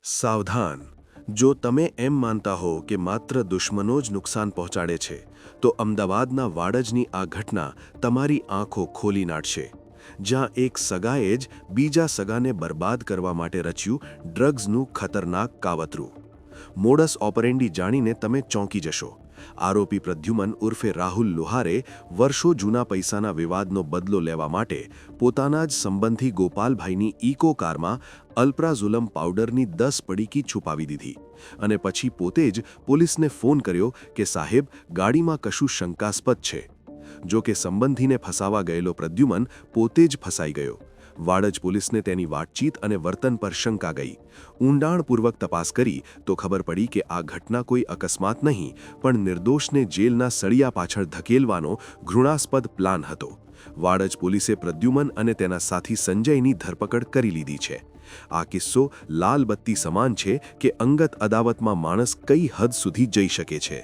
સાવધાન, જો તમે એમ માનતા હો કે માત્ર દુશ્મનો જ નુકસાન પહોંચાડે છે, તો અમદાવાદના વાડજની આ ઘટના તમારી આંખો ખોલી નાખશે. જ્યાં એક સગાએ જ બીજા સગાને બરબાદ કરવા માટે રચ્યું ડ્રગ્સનું ખતરનાક કાવતરું. મોડસ ઓપરેન્ડી જાણીને તમે ચોંકી જશો. આરોપી પ્રદ્યુમન ઉર્ફે રાહુલ લુહારે વર્ષો જૂના પૈસાના વિવાદનો બદલો લેવા માટે પોતાના જ સંબંધી ગોપાલભાઈની ઇકો કારમાં અલ્પ્રાઝોલમ પાવડરની 10 પડીકી છુપાવી દીધી અને પછી પોતે જ પોલીસને ફોન કર્યો કે સાહેબ, ગાડીમાં કશું શંકાસ્પદ છે. જો કે સંબંધીને ફસાવા ગયેલો પ્રદ્યુમન પોતે જ ફસાઈ ગયો. વાડજ પોલીસને તેની વાતચીત અને વર્તન પર શંકા ગઈ. ઊંડાણપૂર્વક તપાસ કરી તો ખબર પડી કે આ ઘટના કોઈ અકસ્માત નહીં, પણ નિર્દોષને જેલના સળિયા પાછળ ધકેલવાનો ઘૃણાસ્પદ પ્લાન હતો. વાડજ પોલીસે પ્રદ્યુમન અને તેના સાથી સંજયની ધરપકડ કરી લીધી છે. આ કિસ્સો લાલ બત્તી સમાન છે કે અંગત અદાવતમાં માણસ કઈ હદ સુધી જઈ શકે છે.